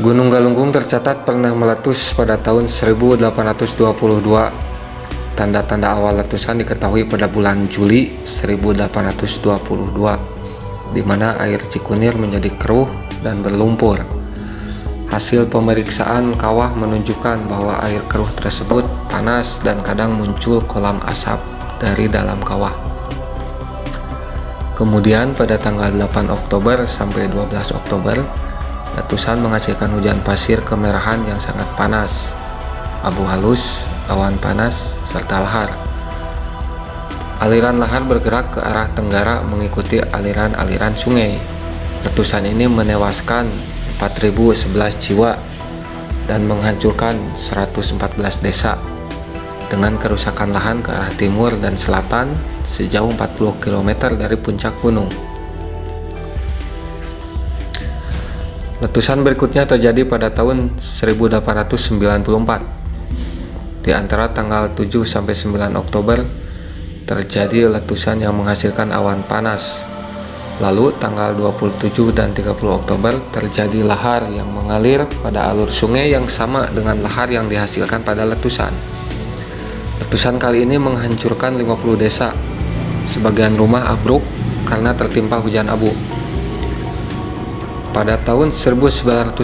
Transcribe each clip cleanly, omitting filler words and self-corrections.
Gunung Galunggung tercatat pernah meletus pada tahun 1822. Tanda-tanda awal letusan diketahui pada bulan Juli 1822, di mana air Cikunir menjadi keruh dan berlumpur. Hasil pemeriksaan kawah menunjukkan bahwa air keruh tersebut panas dan kadang muncul kolam asap dari dalam kawah. Kemudian pada tanggal 8 Oktober sampai 12 Oktober, letusan menghasilkan hujan pasir kemerahan yang sangat panas, abu halus, awan panas, serta lahar. Aliran lahar bergerak ke arah tenggara mengikuti aliran-aliran sungai. Letusan ini menewaskan 4.011 jiwa dan menghancurkan 114 desa, dengan kerusakan lahan ke arah timur dan selatan sejauh 40 km dari puncak gunung. Letusan berikutnya terjadi pada tahun 1894. Di antara tanggal 7 sampai 9 Oktober terjadi letusan yang menghasilkan awan panas. Lalu tanggal 27 dan 30 Oktober terjadi lahar yang mengalir pada alur sungai yang sama dengan lahar yang dihasilkan pada letusan. Letusan kali ini menghancurkan 50 desa. Sebagian rumah ambruk karena tertimpa hujan abu. Pada tahun 1918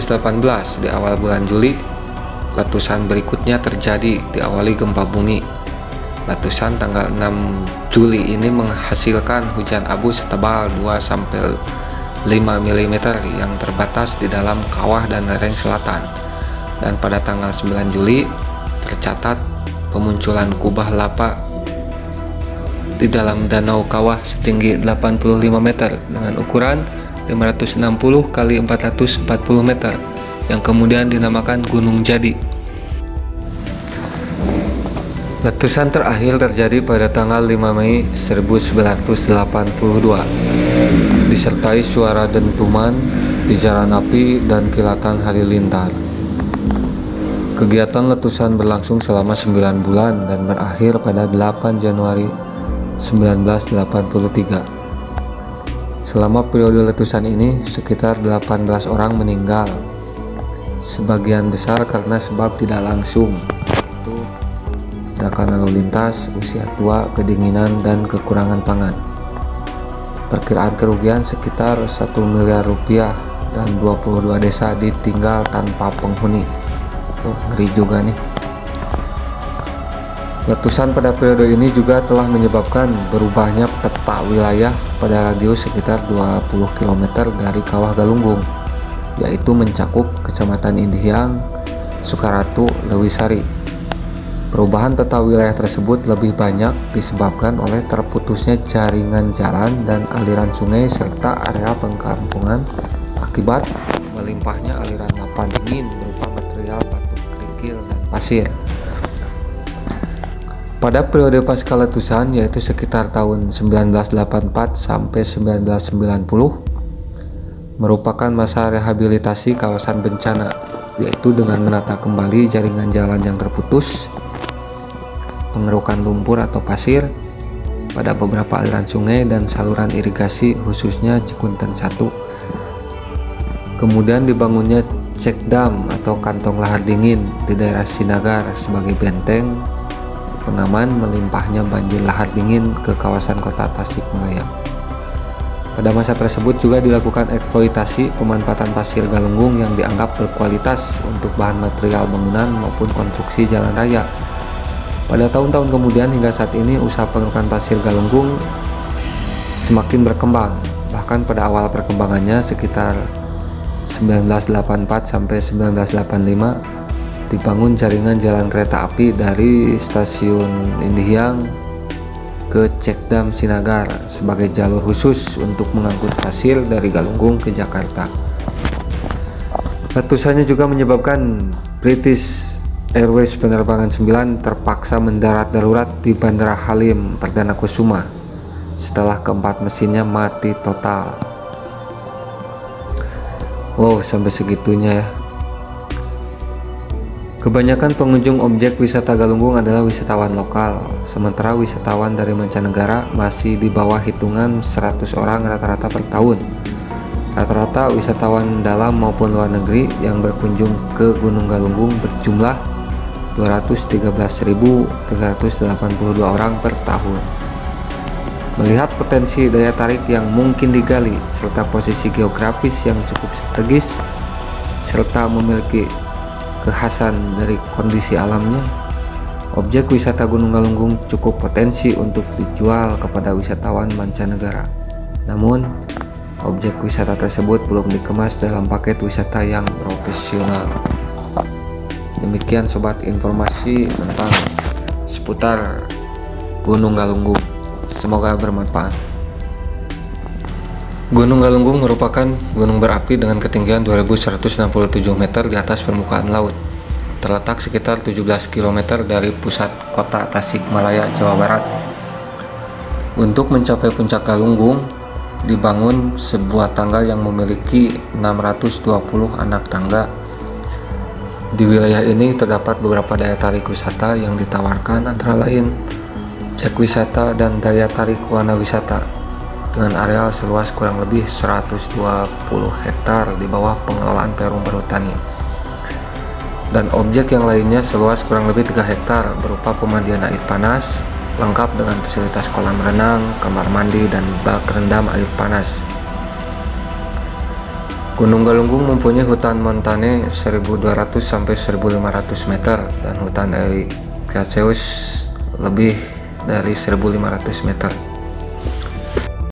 di awal bulan Juli, letusan berikutnya terjadi diawali gempa bumi. Letusan tanggal 6 Juli ini menghasilkan hujan abu setebal 2-5 mm yang terbatas di dalam kawah dan lereng selatan. Dan pada tanggal 9 Juli tercatat pemunculan kubah lava di dalam danau kawah setinggi 85 meter dengan ukuran 560 x 440 meter yang kemudian dinamakan Gunung Jadi. Letusan terakhir terjadi pada tanggal 5 Mei 1982, disertai suara dentuman, pijaran api, dan kilatan halilintar. Kegiatan letusan berlangsung selama 9 bulan dan berakhir pada 8 Januari 1983. Selama periode letusan ini, sekitar 18 orang meninggal, sebagian besar karena sebab tidak langsung, yaitu kecelakaan lalu lintas, usia tua, kedinginan, dan kekurangan pangan. Perkiraan kerugian sekitar 1 miliar rupiah dan 22 desa ditinggal tanpa penghuni. Ngeri juga nih. Letusan pada periode ini juga telah menyebabkan berubahnya peta wilayah pada radius sekitar 20 km dari Kawah Galunggung, yaitu mencakup Kecamatan Indihiang, Sukaratu, Lewisari. Perubahan peta wilayah tersebut lebih banyak disebabkan oleh terputusnya jaringan jalan dan aliran sungai serta area pengkampungan akibat melimpahnya aliran lava dingin berupa material batu kerikil dan pasir. Pada periode pasca letusan, yaitu sekitar tahun 1984 sampai 1990, merupakan masa rehabilitasi kawasan bencana, yaitu dengan menata kembali jaringan jalan yang terputus, pengerukan lumpur atau pasir pada beberapa aliran sungai dan saluran irigasi khususnya Cikunten 1. Kemudian dibangunnya cek dam atau kantong lahar dingin di daerah Sinagar sebagai benteng pengaman melimpahnya banjir lahar dingin ke kawasan kota Tasikmalaya. Pada masa tersebut juga dilakukan eksploitasi pemanfaatan pasir Galunggung yang dianggap berkualitas untuk bahan material bangunan maupun konstruksi jalan raya. Pada tahun-tahun kemudian hingga saat ini usaha pengerukan pasir Galunggung semakin berkembang. Bahkan pada awal perkembangannya sekitar 1984 sampai 1985 dibangun jaringan jalan kereta api dari stasiun Indihiang ke Cekdam Sinagar sebagai jalur khusus untuk mengangkut pasir dari Galunggung ke Jakarta. Letusannya juga menyebabkan British Airways penerbangan 9 terpaksa mendarat darurat di Bandara Halim Perdana Kusuma setelah keempat mesinnya mati total. Wow, sampai segitunya ya. Kebanyakan pengunjung objek wisata Galunggung adalah wisatawan lokal, sementara wisatawan dari mancanegara masih di bawah hitungan 100 orang rata-rata per tahun. Rata-rata wisatawan dalam maupun luar negeri yang berkunjung ke Gunung Galunggung berjumlah 213.382 orang per tahun. Melihat potensi daya tarik yang mungkin digali, serta posisi geografis yang cukup strategis, serta memiliki kekhasan dari kondisi alamnya, objek wisata Gunung Galunggung cukup potensi untuk dijual kepada wisatawan mancanegara. Namun, objek wisata tersebut belum dikemas dalam paket wisata yang profesional. Demikian sobat informasi tentang seputar Gunung Galunggung. Semoga bermanfaat. Gunung Galunggung merupakan gunung berapi dengan ketinggian 2167 meter di atas permukaan laut. Terletak sekitar 17 km dari pusat kota Tasikmalaya, Jawa Barat. Untuk mencapai puncak Galunggung, dibangun sebuah tangga yang memiliki 620 anak tangga. Di wilayah ini terdapat beberapa daya tarik wisata yang ditawarkan, antara lain objek wisata dan daya tarik wana wisata dengan areal seluas kurang lebih 120 hektar di bawah pengelolaan Perum Perhutani, dan objek yang lainnya seluas kurang lebih 3 hektar berupa pemandian air panas lengkap dengan fasilitas kolam renang, kamar mandi, dan bak rendam air panas. Gunung Galunggung mempunyai hutan montane 1200 sampai 1500 meter dan hutan ericaceus lebih dari 1500 meter.